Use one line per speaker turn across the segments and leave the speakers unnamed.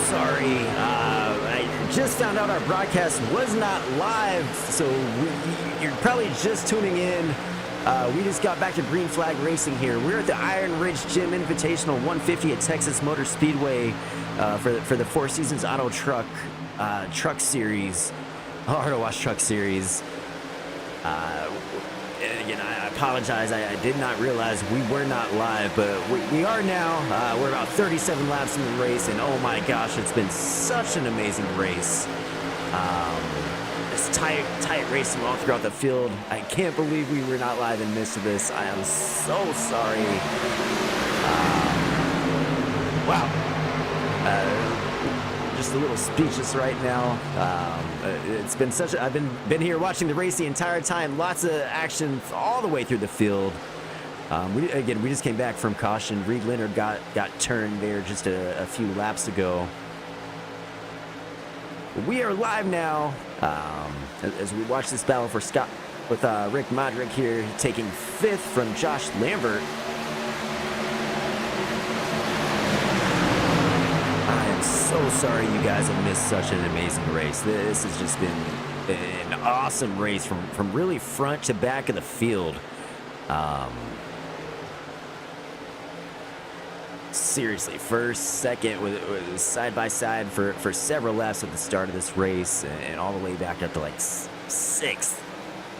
sorry. I just found out our broadcast was not live, so you're probably just tuning in. We just got back to Green Flag Racing here. We're at the Iron Ridge Gym Invitational 150 at Texas Motor Speedway for the Four Seasons Auto Truck Series, Auto Wash Truck Series. Again, I apologize. I did not realize we were not live, but we are now. We're about 37 laps in the race, and oh my gosh, it's been such an amazing race. It's tight racing all throughout the field. I can't believe we were not live and missed this. I am so sorry. Wow. Just a little speechless right now. It's been such I've been here watching the race the entire time. Lots of action all the way through the field. We just came back from caution. Reed Leonard got turned there just a few laps ago. We are live now as we watch this battle for Scott with Rick Modrick here taking 5th from Josh Lambert. I am so sorry you guys have missed such an amazing race. This has just been an awesome race from really front to back of the field. Seriously, first, second, was side by side for several laps at the start of this race, and all the way back up to like 6th.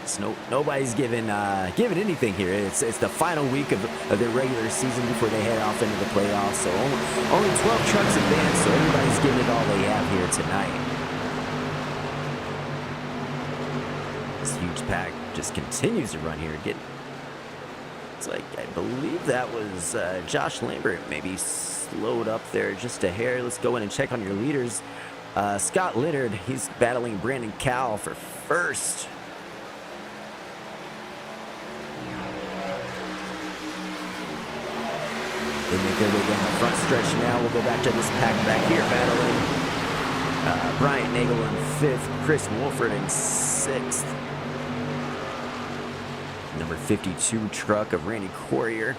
So nobody's given anything here. It's the final week of their regular season before they head off into the playoffs. So only 12 trucks advanced, so everybody's giving it all they have here tonight. This huge pack just continues to run here. It's like, I believe that was Josh Lambert maybe slowed up there just a hair. Let's go in and check on your leaders. Scott Leonard, he's battling Brandon Cowell for first. They make their way down the front stretch now. We'll go back to this pack back here battling. Bryant Nagel in 5th, Chris Wolford in 6th. Number 52 truck of Randy Corrier.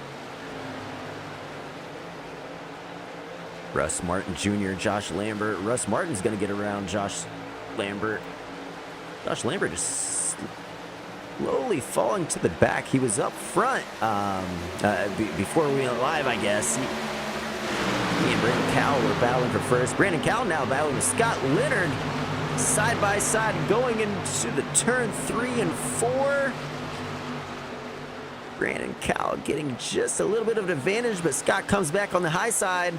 Russ Martin Jr., Josh Lambert. Russ Martin's going to get around Josh Lambert. Josh Lambert is slowly falling to the back. He was up front before we went live, I guess. He and Brandon Cowell were battling for first. Brandon Cowell now battling with Scott Leonard side by side going into the turn 3 and 4. Brandon Cowell getting just a little bit of an advantage, but Scott comes back on the high side.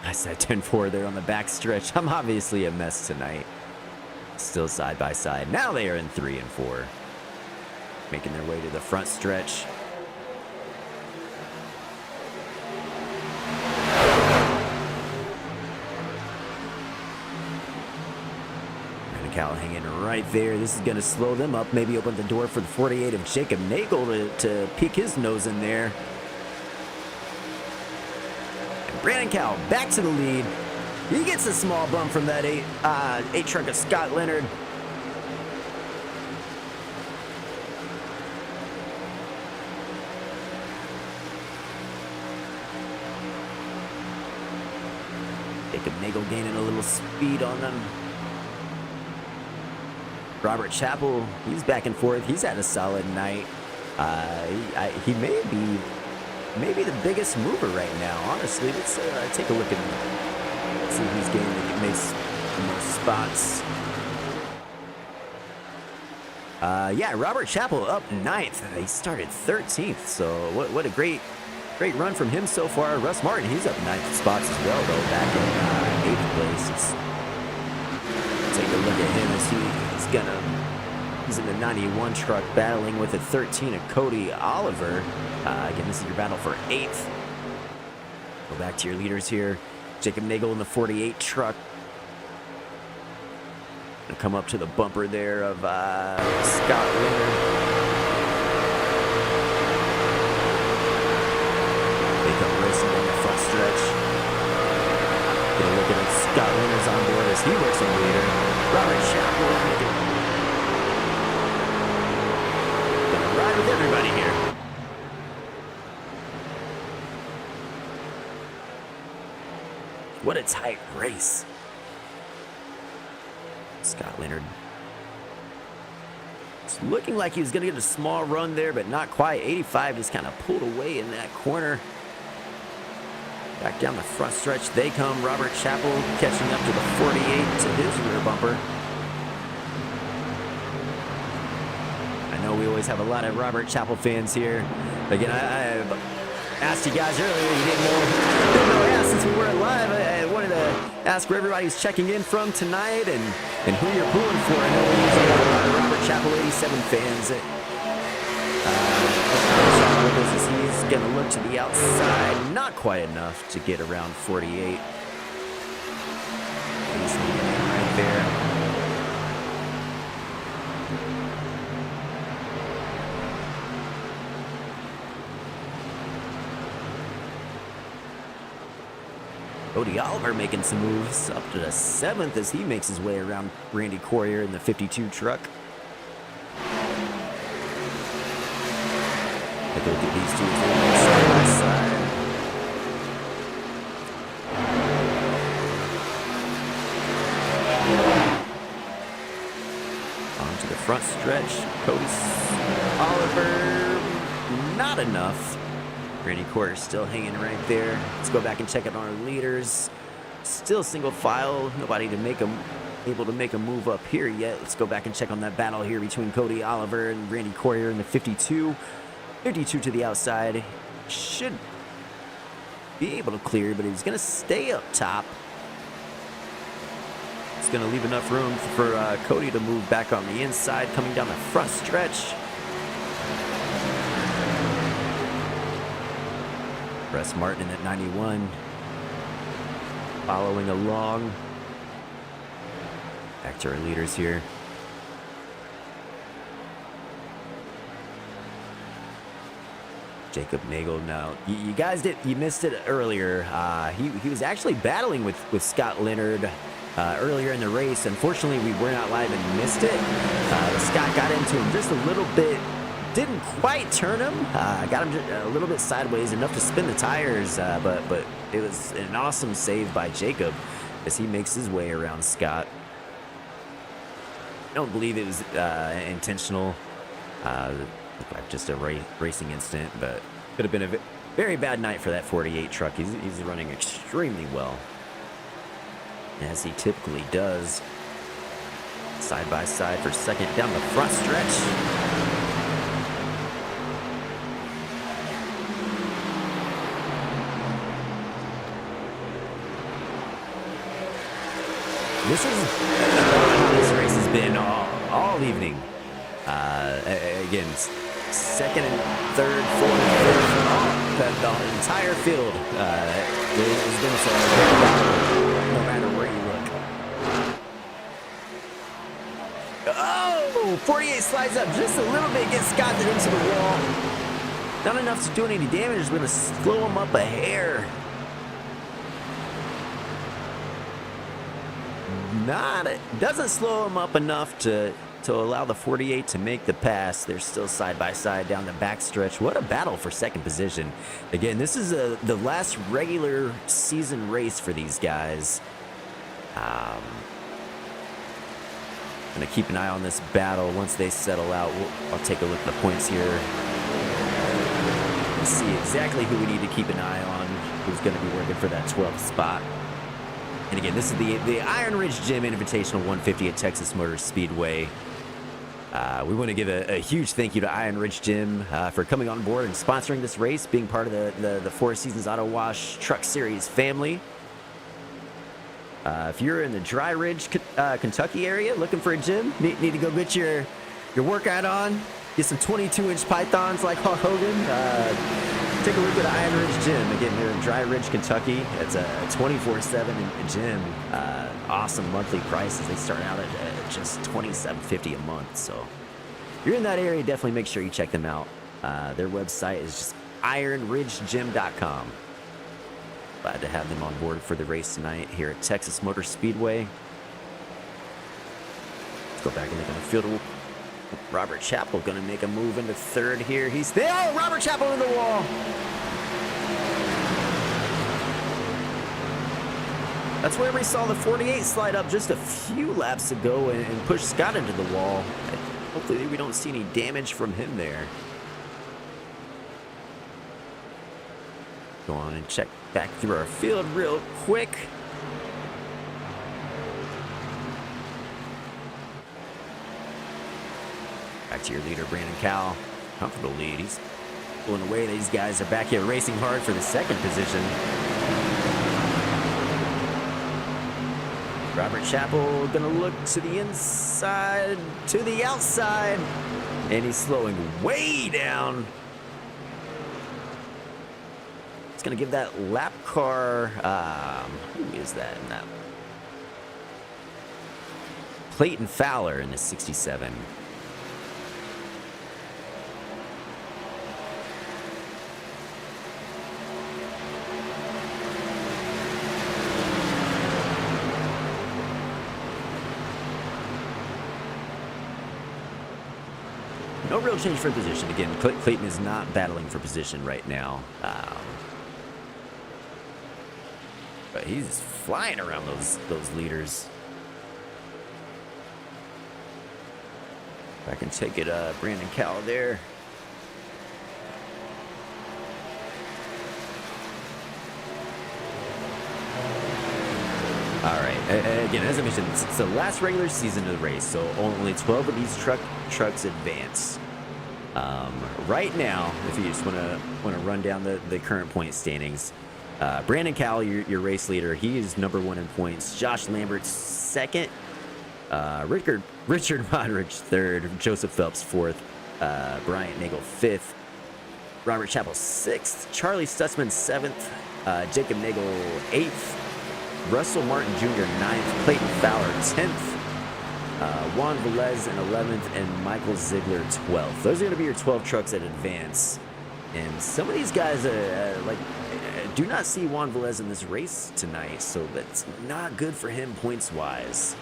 I said 10-4 there on the back stretch. I'm obviously a mess tonight. Still side by side. Now they are in 3 and 4. Making their way to the front stretch. Cowell hanging right there. This is going to slow them up. Maybe open the door for the 48 of Jacob Nagel to peek his nose in there. And Brandon Cowell back to the lead. He gets a small bump from that 8 truck of Scott Leonard. Jacob Nagel gaining a little speed on them. Robert Chappell, he's back and forth. He's had a solid night. He may be the biggest mover right now, honestly. Let's take a look and see who's getting the most spots. Yeah, Robert Chappell up 9th. He started 13th, so what a great run from him so far. Russ Martin, he's up 9th spots as well, though, back in 8th place. Take a look at him as he's in the 91 truck battling with a 13 of Cody Oliver. Again, this is your battle for 8th. Go back to your leaders here. Jacob Nagel in the 48 truck. Gonna come up to the bumper there of Scott Leonard. They come racing down the front stretch. Get a look at Scott Leonard's on board as he works on leader. Robert Chappell gonna ride with everybody here. What a tight race. Scott Leonard. It's looking like he was going to get a small run there, but not quite. 85 just kind of pulled away in that corner. Back down the front stretch they come. Robert Chappell catching up to the 48 to his rear bumper. I know we always have a lot of Robert Chappell fans here. Again, I asked you guys earlier, you didn't know since we weren't live. I wanted to ask where everybody's checking in from tonight and who you're pulling for. I know we usually have a lot of Robert Chappell 87 fans. He's going to look to the outside. Not quite enough to get around 48. He's right there. Cody Oliver making some moves up to the 7th as he makes his way around Randy Courier in the 52 truck. Take a look at these two side by side. On to the front stretch. Cody Oliver, not enough. Randy Courier still hanging right there. Let's go back and check out our leaders. Still single file. Nobody able to make a move up here yet. Let's go back and check on that battle here between Cody Oliver and Randy Courier in the 52. 52 to the outside. Should be able to clear, but he's going to stay up top. It's going to leave enough room for Cody to move back on the inside, coming down the front stretch. Russ Martin at 91, following along. Back to our leaders here. Jacob Nagel. Now, you guys you missed it earlier. He was actually battling with Scott Leonard earlier in the race. Unfortunately, we were not live and missed it. Scott got into him just a little bit. Didn't quite turn him. Got him a little bit sideways, enough to spin the tires, but it was an awesome save by Jacob as he makes his way around Scott. I don't believe it was intentional. Looked like just a racing incident, but could have been a very bad night for that 48 truck. He's running extremely well, as he typically does. Side by side for second down the front stretch. This is how this race has been all evening. Again, second and third, fourth, fifth, the entire field has been so no matter where you look. Oh, 48 slides up just a little bit, gets Scott into the wall. Not enough to do any damage. It's going to slow him up a hair. Doesn't slow him up enough to allow the 48 to make the pass. They're still side by side down the back stretch. What a battle for second position. Again, this is the last regular season race for these guys. Gonna keep an eye on this battle. Once they settle out, I'll take a look at the points here. See exactly who we need to keep an eye on, who's going to be working for that 12th spot. And again, this is the Iron Ridge Gym Invitational 150 at Texas Motor Speedway. We want to give a huge thank you to Iron Ridge Gym for coming on board and sponsoring this race, being part of the Four Seasons Auto Wash Truck Series family. If you're in the Dry Ridge, Kentucky area looking for a gym, need to go get your workout on, get some 22-inch pythons like Hulk Hogan. Take a look at Iron Ridge Gym. Again, they're in Dry Ridge, Kentucky. It's a 24/7 gym. Awesome monthly prices. They start out at just $27.50 a month. So if you're in that area, definitely make sure you check them out. Their website is just ironridgegym.com. Glad to have them on board for the race tonight here at Texas Motor Speedway. Let's go back and look at the field. Robert Chappell going to make a move into third here. He's there. Oh, Robert Chappell in the wall. That's where we saw the 48 slide up just a few laps ago and push Scott into the wall. Hopefully we don't see any damage from him there. Go on and check back through our field real quick. Back to your leader, Brandon Cowell. Comfortable lead. He's pulling away. These guys are back here racing hard for the second position. Robert Chappell gonna look to the inside, to the outside, and he's slowing way down. It's gonna give that lap car, who is that in that? Clayton Fowler in the 67. No real change for position. Again, Clayton is not battling for position right now. But he's flying around those leaders. If I can take it, Brandon Cowell there. All right. Again, as I mentioned, it's the last regular season of the race, so only 12 of these trucks advance. Right now, if you just want to run down the current point standings, Brandon Cowell, your race leader, he is number 1 in points. Josh Lambert second. Richard Modrich third. Joseph Phelps fourth. Bryant Nagel fifth. Robert Chappell sixth. Charlie Stutzman seventh. Jacob Nagel eighth. Russell Martin Jr. 9th, Clayton Fowler 10th, Juan Velez in 11th, and Michael Ziegler 12th. Those are going to be your 12 trucks that advance. And some of these guys, do not see Juan Velez in this race tonight, so that's not good for him points-wise.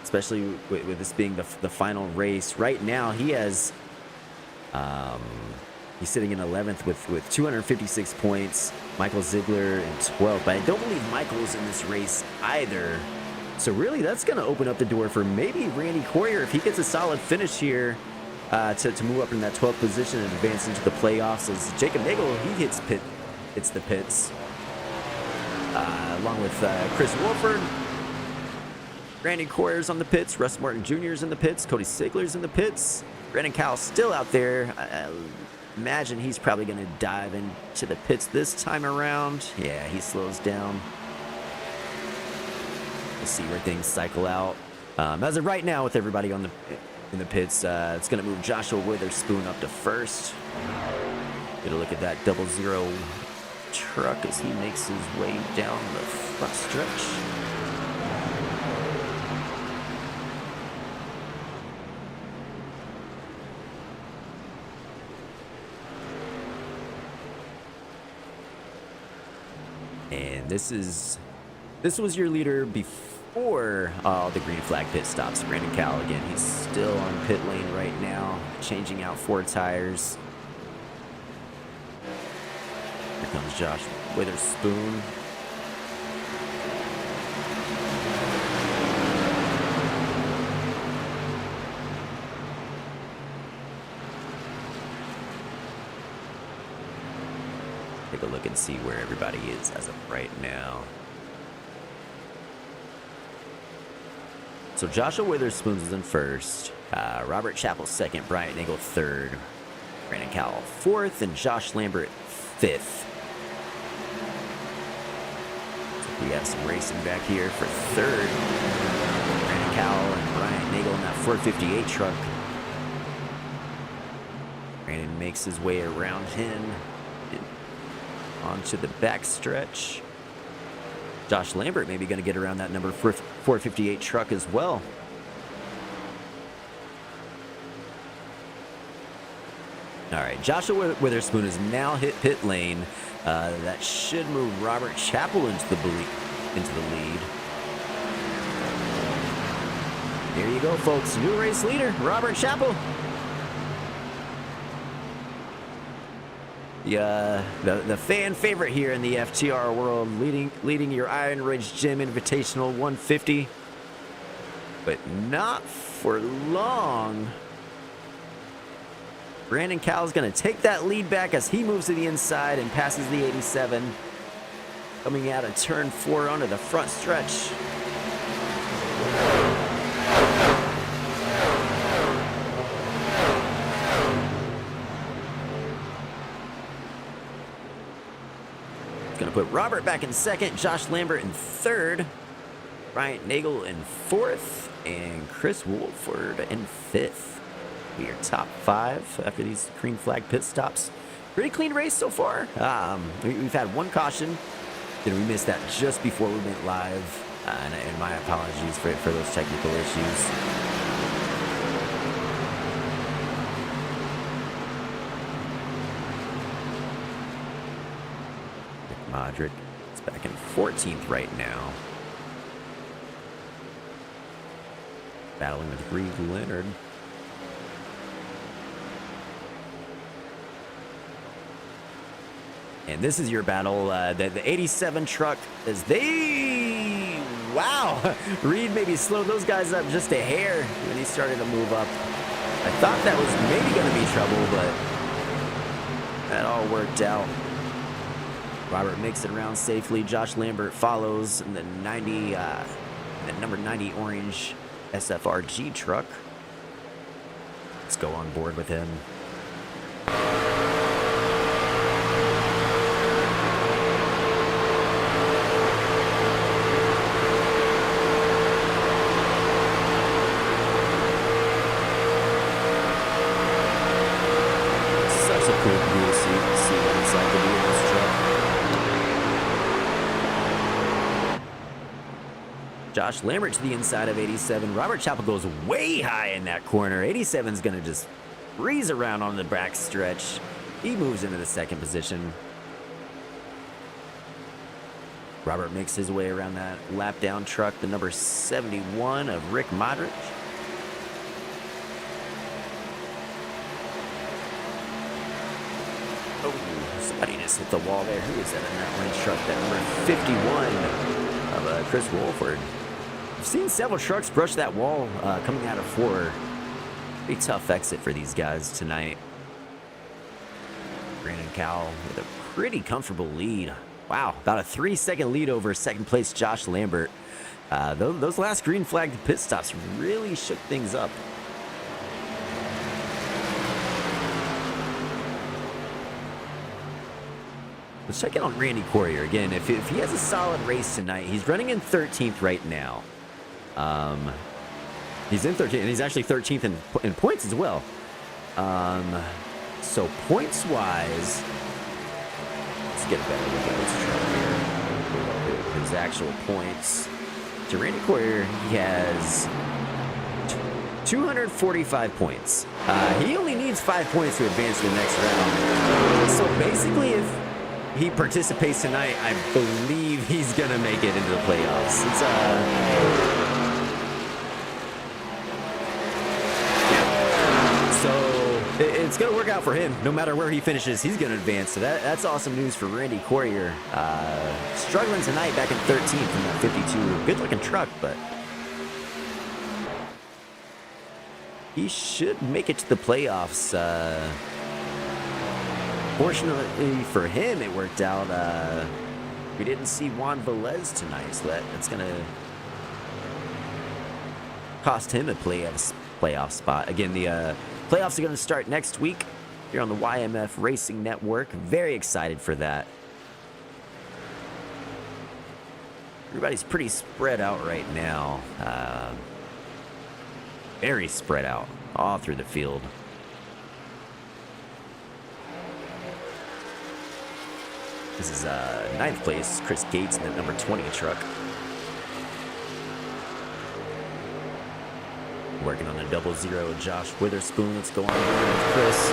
Especially with this being the final race. Right now, he has... he's sitting in 11th with 256 points. Michael Ziegler in 12th. But I don't believe Michael's in this race either. So really, that's going to open up the door for maybe Randy Coyer if he gets a solid finish here to move up in that 12th position and advance into the playoffs. As Jacob Nagel, he hits the pits. Along with Chris Wolford. Randy Coyer's on the pits. Russ Martin Jr. is in the pits. Cody Ziegler's in the pits. Brandon Cowell's still out there. Imagine he's probably going to dive into the pits this time around. Yeah, he slows down. We'll see where things cycle out. As of right now, with everybody in the pits, it's going to move Joshua Witherspoon up to first. Get a look at that 00 truck as he makes his way down the front stretch. And this was your leader before all the green flag pit stops. Brandon Cowell again. He's still on pit lane right now, changing out 4 tires. Here comes Josh Witherspoon. Take a look and see where everybody is as of right now. So Joshua Witherspoon is in first. Robert Chappell second. Bryant Nagel third. Brandon Cowell fourth. And Josh Lambert fifth. So we have some racing back here for third. Brandon Cowell and Bryant Nagel in that 458 truck. Brandon makes his way around him. Onto the back stretch. Josh Lambert maybe going to get around that number 458 truck as well. All right, Joshua Witherspoon has now hit pit lane. That should move Robert Chappell into the lead. There you go, folks. New race leader, Robert Chappell. The fan favorite here in the FTR world, leading your Iron Ridge Gym Invitational 150, but not for long. Brandon Cowell's going to take that lead back as he moves to the inside and passes the 87, coming out of turn 4 onto the front stretch. Going to put Robert back in second, Josh Lambert in third, Bryant Nagel in fourth, and Chris Wolford in fifth. Your top 5 after these green flag pit stops. Pretty clean race so far. We've had one caution. We missed that just before we went live, and my apologies for those technical issues. Modric is back in 14th right now. Battling with Reeve Leonard. And this is your battle. The 87 truck as they... Wow! Reed maybe slowed those guys up just a hair when he started to move up. I thought that was maybe going to be trouble, but that all worked out. Robert makes it around safely. Josh Lambert follows in the number 90 orange SFRG truck. Let's go on board with him. Such a cool view to see what it's like to be in this truck. Josh Lambert to the inside of 87. Robert Chapel goes way high in that corner. 87's going to just breeze around on the back stretch. He moves into the second position. Robert makes his way around that lap down truck, the number 71 of Rick Modric. Oh, somebody just hit the wall there. Who is that in that orange truck? That number 51 of Chris Wolford. I've seen several trucks brush that wall coming out of 4. Pretty tough exit for these guys tonight. Brandon Cowell with a pretty comfortable lead. Wow, about a 3-second lead over second place Josh Lambert. Those last green flag pit stops really shook things up. Let's check in on Randy Courier again. If he has a solid race tonight, he's running in 13th right now. He's in 13th, and he's actually 13th in points as well. So points-wise, let's get a better look at this truck here. His actual points. To Randy Courier, he has 245 points. He only needs 5 points to advance to the next round. So basically, if he participates tonight, I believe he's going to make it into the playoffs. It's going to work out for him. No matter where he finishes, he's going to advance. So that's awesome news for Randy Courier. Struggling tonight back in 13th from that 52. Good-looking truck, but he should make it to the playoffs. Fortunately for him, it worked out. We didn't see Juan Velez tonight, so that's going to cost him a playoff spot. Again, the playoffs are going to start next week here on the YMF Racing Network. Very excited for that. Everybody's pretty spread out right now. Very spread out all through the field. This is 9th place, Chris Gates in the number 20 truck. Working on the 00, Josh Witherspoon. Let's go on with Chris.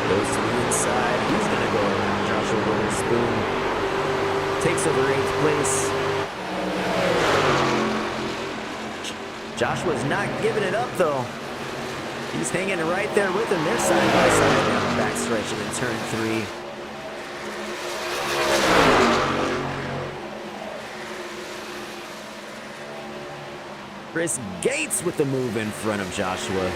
Goes to the inside. He's going to go around Joshua Witherspoon. Takes over 8th place. Joshua's not giving it up, though. He's hanging right there with him. They're side by side down the backstretch and in turn 3. Chris Gates with the move in front of Joshua.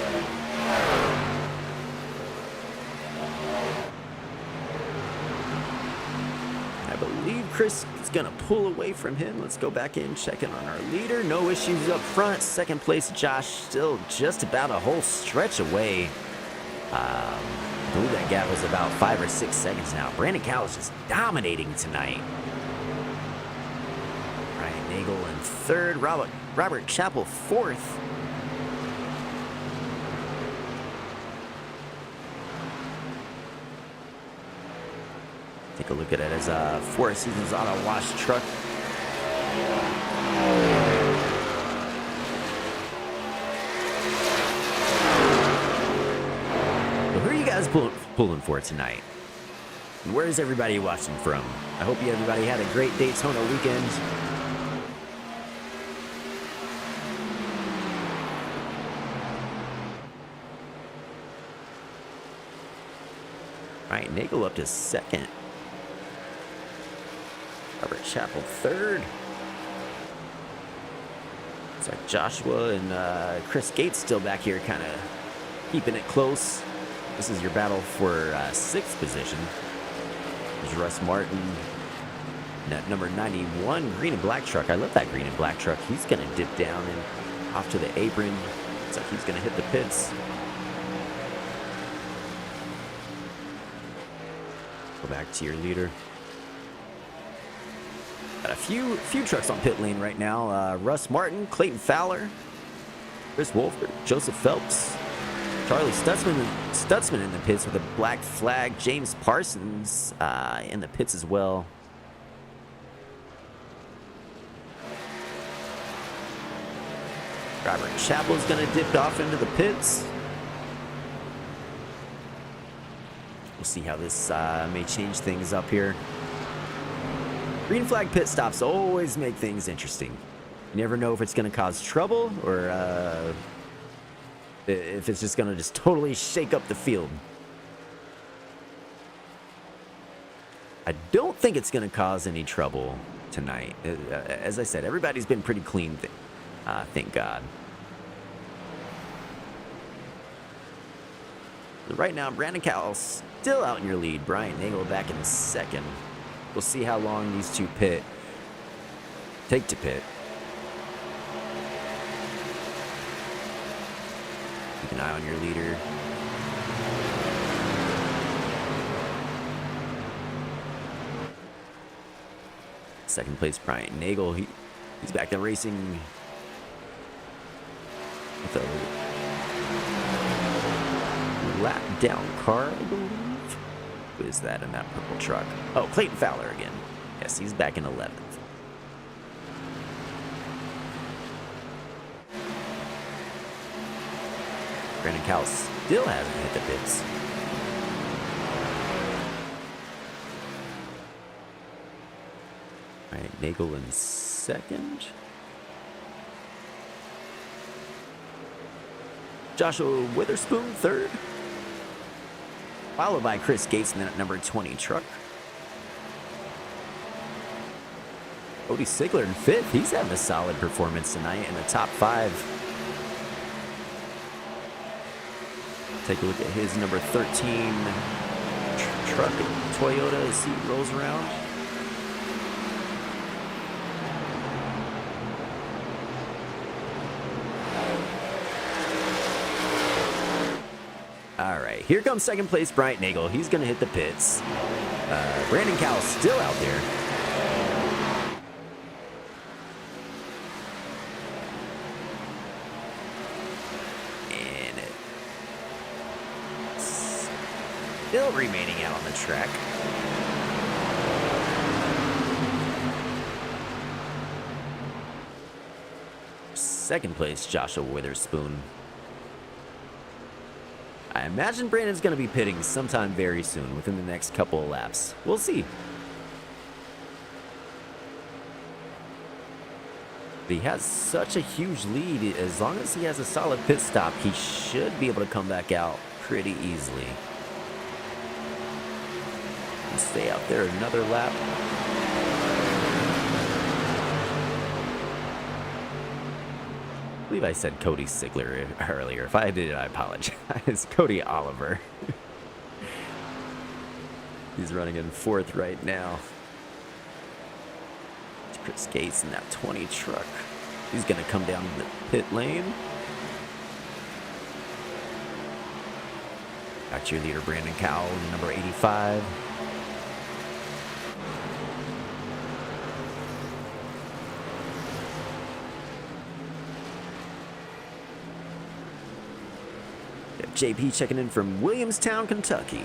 I believe Chris is going to pull away from him. Let's go back in, check in on our leader. No issues up front. Second place, Josh, still just about a whole stretch away. I believe that gap was about 5 or 6 seconds now. Brandon Cowell is just dominating tonight. Ryan Nagel in third. Robert Chappell fourth. Take a look at it as a 4 Seasons Auto Wash truck. Well, who are you guys pulling for tonight? And where is everybody watching from? I hope everybody had a great Daytona weekend. Ryan Nagel up to second. Robert Chappell third. It's like Joshua and Chris Gates still back here kind of keeping it close. This is your battle for 6th position. There's Russ Martin. That number 91 green and black truck. I love that green and black truck. He's going to dip down and off to the apron. It's like he's going to hit the pits. Go back to your leader. Got a few trucks on pit lane right now. Russ Martin, Clayton Fowler, Chris Wolford, Joseph Phelps, Charlie Stutzman in the pits with a black flag. James Parsons in the pits as well. Robert Chappell's going to dip off into the pits. We'll see how this may change things up here. Green flag pit stops always make things interesting. You never know if it's going to cause trouble or if it's just going to just totally shake up the field. I don't think it's going to cause any trouble tonight. As I said, everybody's been pretty clean, thank God. Right now, Brandon Cowell still out in your lead. Brian Nagel back in second. We'll see how long these two take to pit. Keep an eye on your leader. Second place, Brian Nagel. He's back there racing with a lap down car, I believe. Who is that in that purple truck? Oh, Clayton Fowler again. Yes, he's back in 11th. Brandon Cowell still hasn't hit the pits. All right, Nagel in second. Joshua Witherspoon third. Followed by Chris Gates in that number 20 truck. Cody Sigler in fifth. He's having a solid performance tonight in the top 5. Take a look at his number 13 truck at Toyota as he rolls around. All right, here comes second place Brian Nagel. He's going to hit the pits. Brandon Cowell still out there. And it's still remaining out on the track. Second place, Joshua Witherspoon. I imagine Brandon's going to be pitting sometime very soon, within the next couple of laps. We'll see. He has such a huge lead. As long as he has a solid pit stop, he should be able to come back out pretty easily. And stay out there another lap. I believe I said Cody Sigler earlier. If I did, I apologize. Cody Oliver. He's running in 4th right now. It's Chris Gates in that 20 truck. He's going to come down the pit lane. Got your leader, Brandon Cowell, number 85. JP checking in from Williamstown, Kentucky.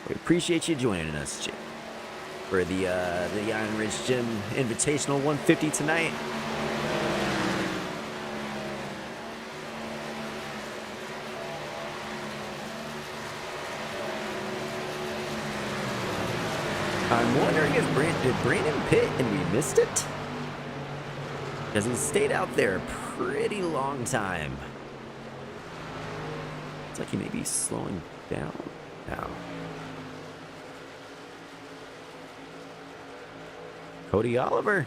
We appreciate you joining us, Jim, for the Iron Ridge Gym Invitational 150 tonight. I'm wondering if did Brandon pit and we missed it? Because he stayed out there a pretty long time. It's like he may be slowing down now. Cody Oliver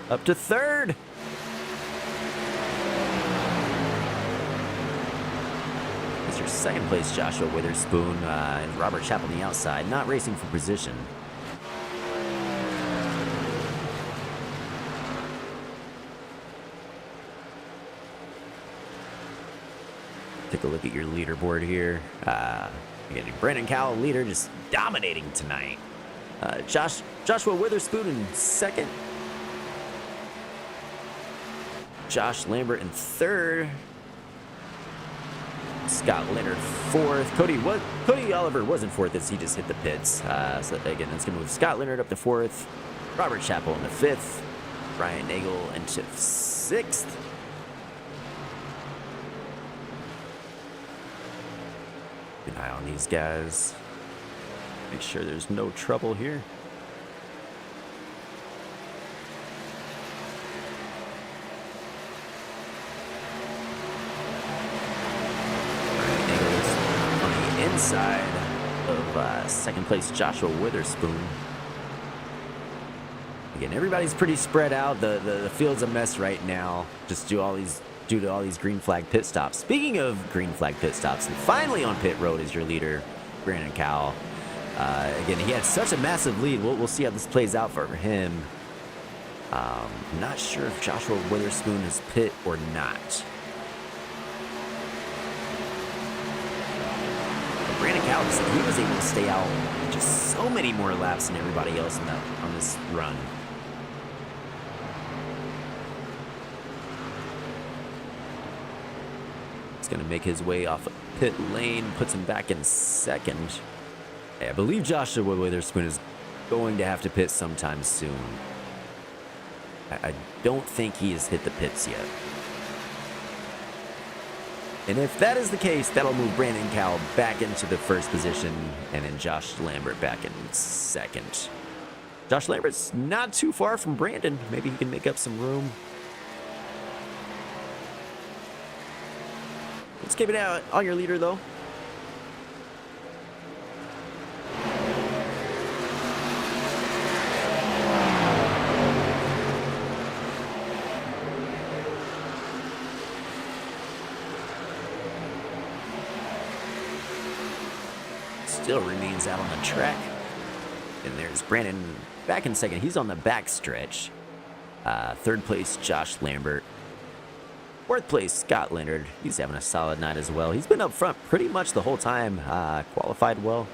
up to 3rd. It's your 2nd place, Joshua Witherspoon, and Robert Chappell on the outside, not racing for position. Take a look at your leaderboard here. Again, Brandon Cowell, leader, just dominating tonight. Joshua Witherspoon in 2nd. Josh Lambert in 3rd. Scott Leonard 4th. Cody Oliver was in 4th as he just hit the pits. So again, that's going to move Scott Leonard up to 4th. Robert Chappell in the 5th. Brian Nagel into 6th. Keep an eye on these guys. Make sure there's no trouble here. On the inside of 2nd place, Joshua Witherspoon. Again, everybody's pretty spread out. The field's a mess right now. Just due to all these green flag pit stops. Speaking of green flag pit stops, and finally on pit road is your leader, Brandon Cowell. Again, he had such a massive lead. We'll see how this plays out for him. Not sure if Joshua Witherspoon is pit or not. But Brandon Cowell, he was able to stay out just so many more laps than everybody else on this run. He's going to make his way off of pit lane, puts him back in 2nd. I believe Joshua Witherspoon is going to have to pit sometime soon. I don't think he has hit the pits yet. And if that is the case, that'll move Brandon Cowell back into the 1st position, and then Josh Lambert back in 2nd. Josh Lambert's not too far from Brandon. Maybe he can make up some room. Let's keep it out on your leader, though. Still remains out on the track. And there's Brandon back in 2nd. He's on the back stretch. 3rd place, Josh Lambert. 4th place, Scott Leonard. He's having a solid night as well. He's been up front pretty much the whole time. Qualified well.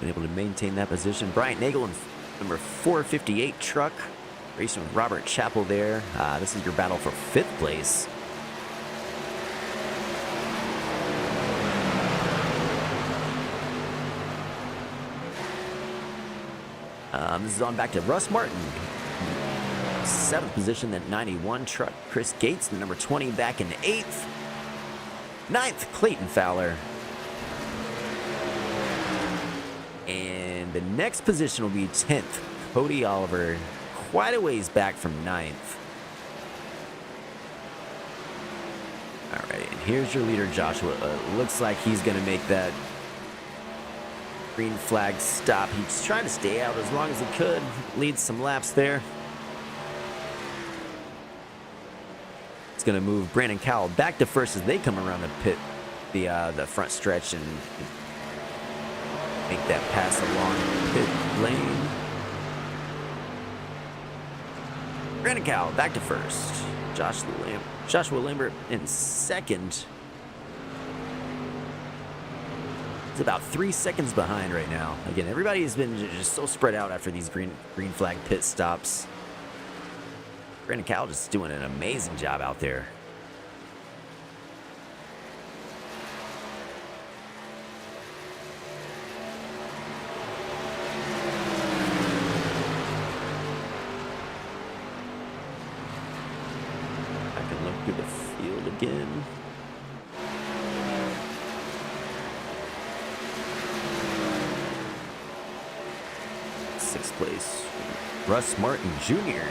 Been able to maintain that position. Brian Nagel in number 458 truck. Racing with Robert Chappell there. This is your battle for 5th place. This is on back to Russ Martin. 7th position, that 91 truck. Chris Gates, the number 20, back in 8th. 9th, Clayton Fowler. The next position will be 10th. Cody Oliver, quite a ways back from 9th. All right, and here's your leader, Joshua. Looks like he's going to make that green flag stop. He's trying to stay out as long as he could. Leads some laps there. It's going to move Brandon Cowell back to first as they come around the front stretch and make that pass along pit lane. Brandon Cowell back to first. Joshua Lambert in second. It's about 3 seconds behind right now. Again, everybody has been just so spread out after these green flag pit stops. Brandon Cowell just doing an amazing job out there. I can look through the field again. Sixth place, Russ Martin Jr.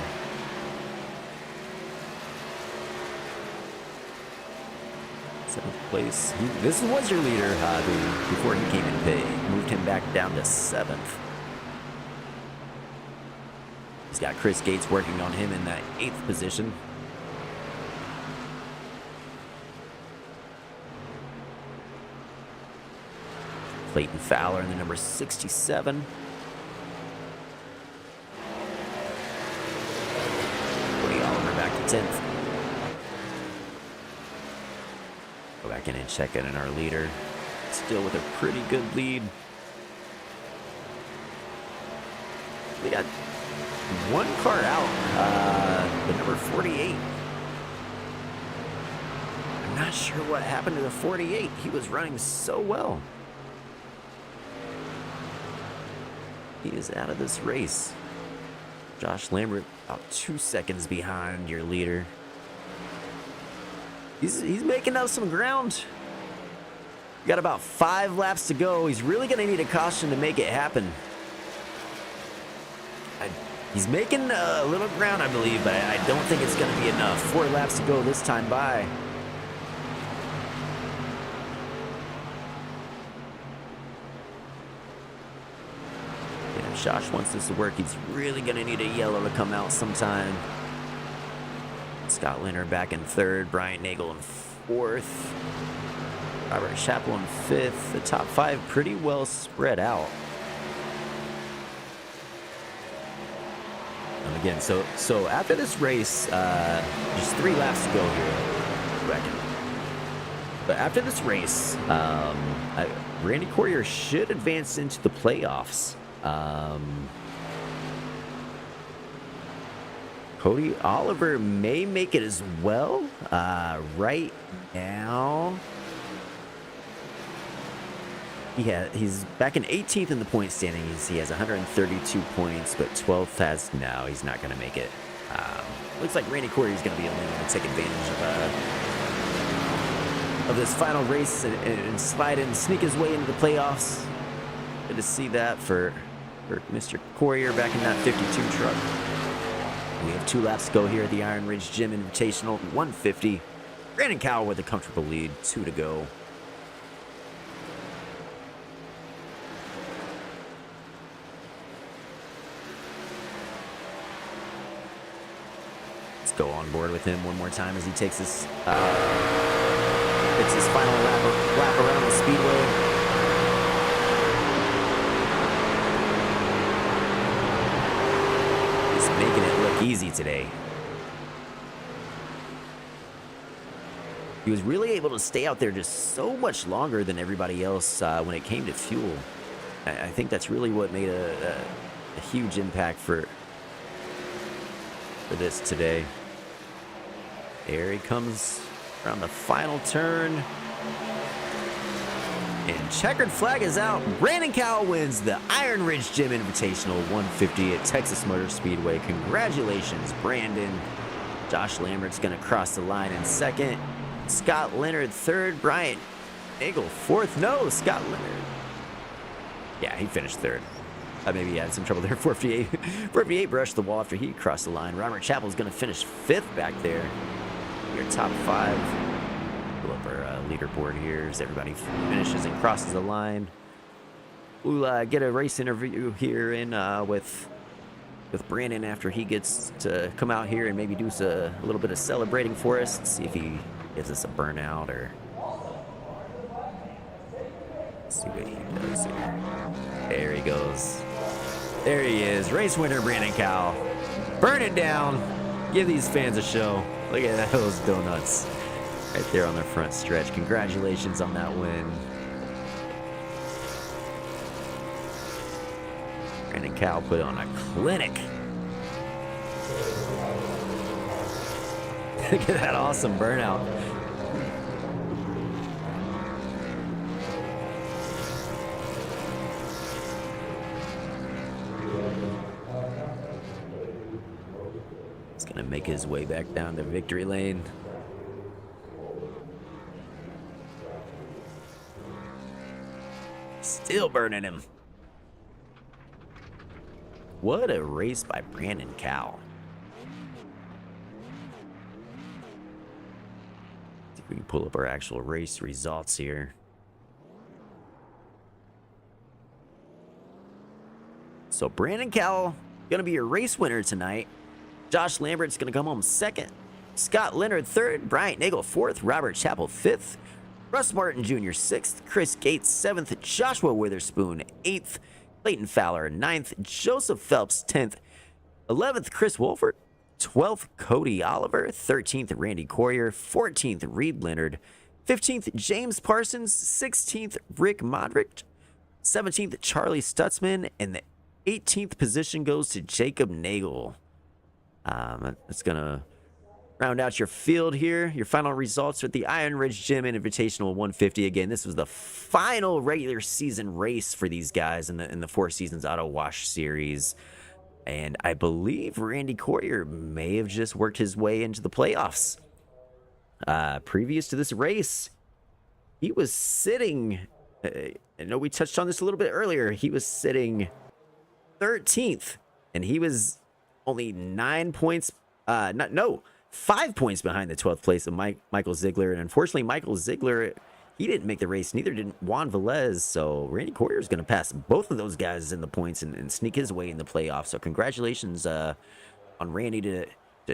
Seventh place. This was your leader before he came in pit. Moved him back down to 7th. He's got Chris Gates working on him in that 8th position. Clayton Fowler in the number 67. Cody Oliver back to 10th. Go back in and check in on our leader. Still with a pretty good lead. We got one car out. The number 48. I'm not sure what happened to the 48. He was running so well. He is out of this race. Josh Lambert about 2 seconds behind your leader. He's making up some ground. Got about 5 laps to go. He's really going to need a caution to make it happen. He's making a little ground, I believe, but I don't think it's going to be enough. 4 laps to go this time by. Yeah, if Josh wants this to work, he's really going to need a yellow to come out sometime. Scott Leonard back in 3rd, Brian Nagel in 4th, Robert Chappell in 5th. The top 5 pretty well spread out. And again, so after this race, just 3 laps to go here, I reckon. But after this race, Randy Courier should advance into the playoffs. Cody Oliver may make it as well. Right now, he's back in 18th in the point standings. He has 132 points, but 12th has no. He's not going to make it. Looks like Randy Courier is going to be only going to take advantage of this final race and slide and sneak his way into the playoffs. Good to see that for Mr. Courier back in that 52 truck. We have 2 laps to go here at the Iron Ridge Gym Invitational, 150. Brandon Cowell with a comfortable lead, 2 to go. Let's go on board with him one more time as he takes his, it's his final lap around the speedway. Making it look easy today. He was really able to stay out there just so much longer than everybody else when it came to fuel. I think that's really what made a huge impact for this today. There he comes around the final turn. And checkered flag is out. Brandon Cowell wins the Iron Ridge Gym Invitational 150 at Texas Motor Speedway. Congratulations, Brandon. Josh Lambert's going to cross the line in 2nd. Scott Leonard 3rd. Brian Nagel 4th. No, Scott Leonard. Yeah, he finished 3rd. Maybe he had some trouble there. 458 brushed the wall after he crossed the line. Robert Chappell's going to finish 5th back there. Your top 5. Pull up our leaderboard here as everybody finishes and crosses the line. We'll get a race interview here in with Brandon after he gets to come out here and maybe do a little bit of celebrating for us. Let's see if he gives us a burnout or see what he does here. There he goes. There he is. Race winner Brandon Cowell. Burn it down. Give these fans a show. Look at those donuts right there on the front stretch. Congratulations on that win. Brandon Cowell put on a clinic. Look at that awesome burnout. He's gonna make his way back down to victory lane. Still burning him. What a race by Brandon Cowell. See if we can pull up our actual race results here. So Brandon Cowell gonna be your race winner tonight. Josh Lambert's gonna come home 2nd. Scott Leonard 3rd. Bryant Nagel 4th. Robert Chappell 5th. Russ Martin Jr. 6th. Chris Gates 7th. Joshua Witherspoon 8th. Clayton Fowler 9th. Joseph Phelps 10th. 11th Chris Wolford. 12th Cody Oliver. 13th Randy Courier. 14th Reed Leonard. 15th James Parsons. 16th Rick Modric. 17th Charlie Stutzman. And the 18th position goes to Jacob Nagel. That's gonna round out your field here. Your final results at the Iron Ridge Gym and Invitational 150. Again, this was the final regular season race for these guys in the Four Seasons Auto Wash Series. And I believe Randy Courier may have just worked his way into the playoffs. Previous to this race, he was sitting, I know we touched on this a little bit earlier, he was sitting 13th, and he was only 9 points, 5 points behind the 12th place of Michael Ziegler. And unfortunately, Michael Ziegler, he didn't make the race. Neither did Juan Velez. So Randy Courier is going to pass both of those guys in the points and sneak his way in the playoffs. So congratulations on Randy to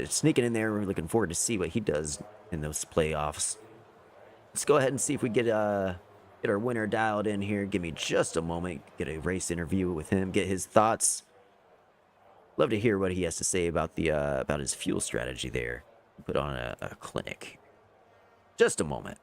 sneaking in there. We're looking forward to see what he does in those playoffs. Let's go ahead and see if we get our winner dialed in here. Give me just a moment. Get a race interview with him. Get his thoughts. Love to hear what he has to say about about his fuel strategy there. Put on a clinic. Just a moment.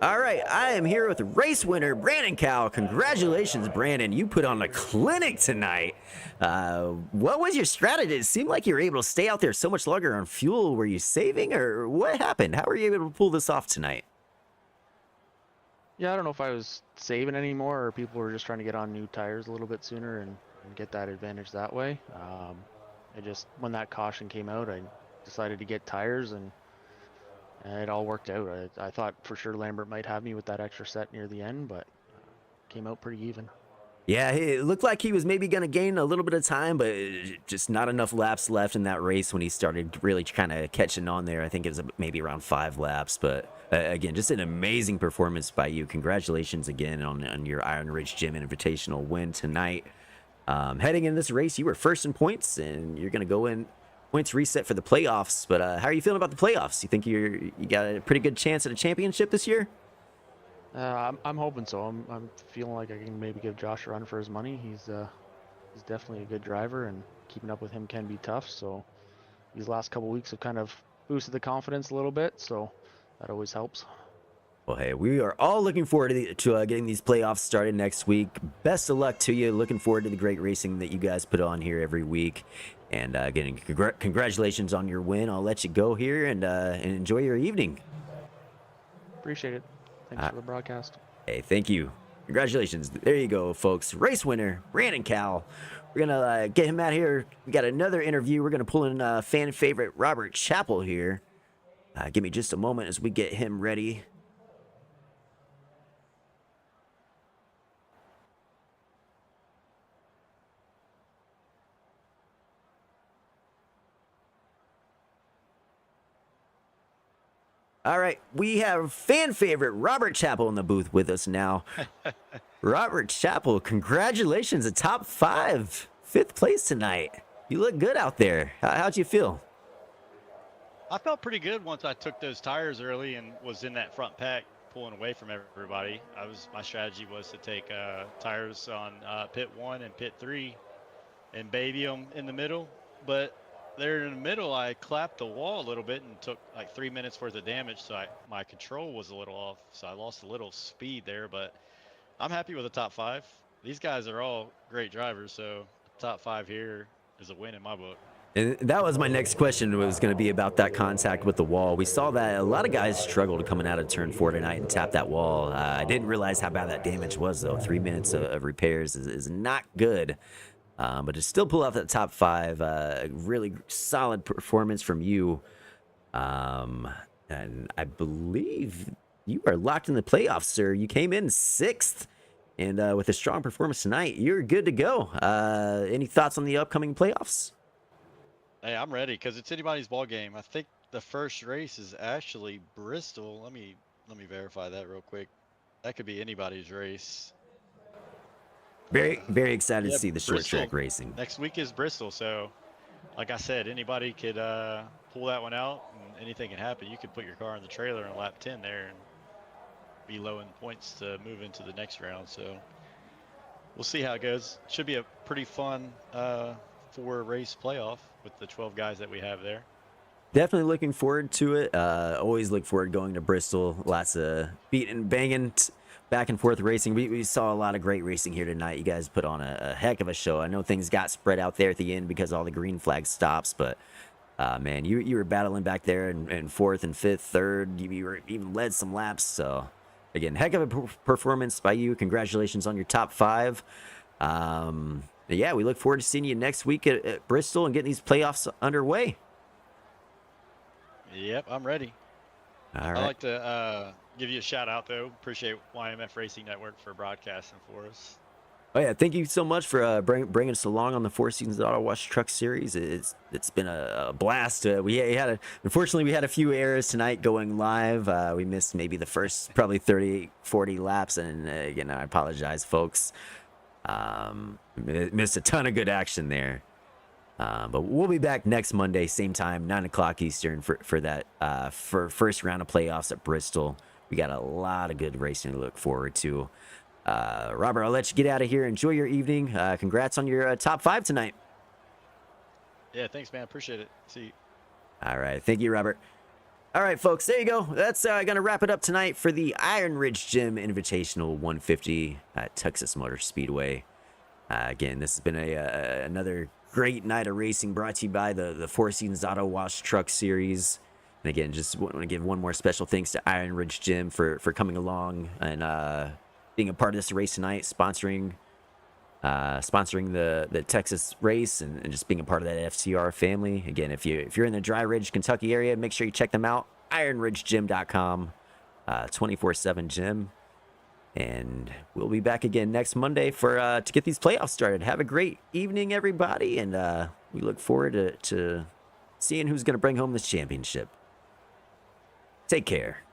All right, I am here with race winner Brandon Cowell. Congratulations, Brandon. You put on a clinic tonight. What was your strategy? It seemed like you were able to stay out there so much longer on fuel. Were you saving, or what happened? How were you able to pull this off tonight?
Yeah, I don't know if I was saving anymore or people were just trying to get on new tires a little bit sooner and get that advantage that way. When that caution came out, I decided to get tires and it all worked out. I thought for sure Lambert might have me with that extra set near the end, but came out pretty even.
Yeah, it looked like he was maybe going to gain a little bit of time, but just not enough laps left in that race when he started really kind of catching on there. I think it was maybe around 5 laps, but again, just an amazing performance by you. Congratulations again on your Iron Ridge Gym Invitational win tonight. Heading in this race, you were first in points, and you're going to go in points reset for the playoffs. But how are you feeling about the playoffs? You think you got a pretty good chance at a championship this year?
I'm hoping so. I'm feeling like I can maybe give Josh a run for his money. He's definitely a good driver, and keeping up with him can be tough. So these last couple weeks have kind of boosted the confidence a little bit. So that always helps.
Well, hey, we are all looking forward to getting these playoffs started next week. Best of luck to you. Looking forward to the great racing that you guys put on here every week. And again, congratulations on your win. I'll let you go here and enjoy your evening.
Appreciate it. Thanks for the broadcast.
Hey, thank you. Congratulations. There you go, folks. Race winner, Brandon Cowell. We're going to get him out here. We got another interview. We're going to pull in fan favorite Robert Chappell here. Give me just a moment as we get him ready. All right, we have fan favorite Robert Chappell in the booth with us now. Robert Chappell, congratulations, a top 5, 5th place tonight. You look good out there. How'd you feel?
I felt pretty good once I took those tires early and was in that front pack pulling away from everybody. My strategy was to take tires on pit 1 and pit 3 and baby them in the middle, but there in the middle, I clapped the wall a little bit and took like 3 minutes worth of damage. So my control was a little off. So I lost a little speed there, but I'm happy with the top 5. These guys are all great drivers. So top 5 here is a win in my book.
And that was my next question, was going to be about that contact with the wall. We saw that a lot of guys struggled coming out of turn 4 tonight and tap that wall. I didn't realize how bad that damage was, though. 3 minutes of repairs is not good. But to still pull out that top 5, really solid performance from you. And I believe you are locked in the playoffs, sir. You came in 6th, and with a strong performance tonight, you're good to go. Any thoughts on the upcoming playoffs?
Hey, I'm ready because it's anybody's ball game. I think the first race is actually Bristol. Let me verify that real quick. That could be anybody's race.
Very, very excited to see the short
Bristol.
track racing.
Next week is Bristol, so like I said, anybody could pull that one out, and anything can happen. You could put your car in the trailer on lap 10 there and be low in points to move into the next round. So we'll see how it goes. Should be a pretty fun 4-race playoff with the 12 guys that we have there.
Definitely looking forward to it. Always look forward to going to Bristol. Lots of beating, banging, back and forth racing. We saw a lot of great racing here tonight. You guys put on a heck of a show. I know things got spread out there at the end because all the green flag stops, but man, you were battling back there in 4th and 5th, 3rd. You were even led some laps. So again, heck of a performance by you. Congratulations on your top 5. Yeah, we look forward to seeing you next week at Bristol and getting these playoffs underway.
Yep, I'm ready.
All right.
I'd like to give you a shout out, though. Appreciate YMF Racing Network for broadcasting for us.
Oh yeah, thank you so much for bringing us along on the 4 Seasons Auto Wash Truck Series. It's been a blast. Unfortunately we had a few errors tonight going live. We missed maybe the first probably 30-40 laps, and again, I apologize, folks. Missed a ton of good action there. But we'll be back next Monday, same time, 9 o'clock Eastern for that for first round of playoffs at Bristol. We got a lot of good racing to look forward to. Robert, I'll let you get out of here. Enjoy your evening. Congrats on your top 5 tonight.
Yeah, thanks, man. Appreciate it. See you.
All right. Thank you, Robert. All right, folks, there you go. That's going to wrap it up tonight for the Iron Ridge Gym Invitational 150 at Texas Motor Speedway. Again, this has been another great night of racing brought to you by the 4 Seasons Auto Wash Truck Series. And again, just want to give one more special thanks to Iron Ridge Gym for coming along and being a part of this race tonight, sponsoring the Texas race and just being a part of that FTR family. Again, if you're in the Dry Ridge, Kentucky area, make sure you check them out. IronRidgeGym.com, 24/7 gym. And we'll be back again next Monday to get these playoffs started. Have a great evening, everybody, and we look forward to seeing who's going to bring home this championship. Take care.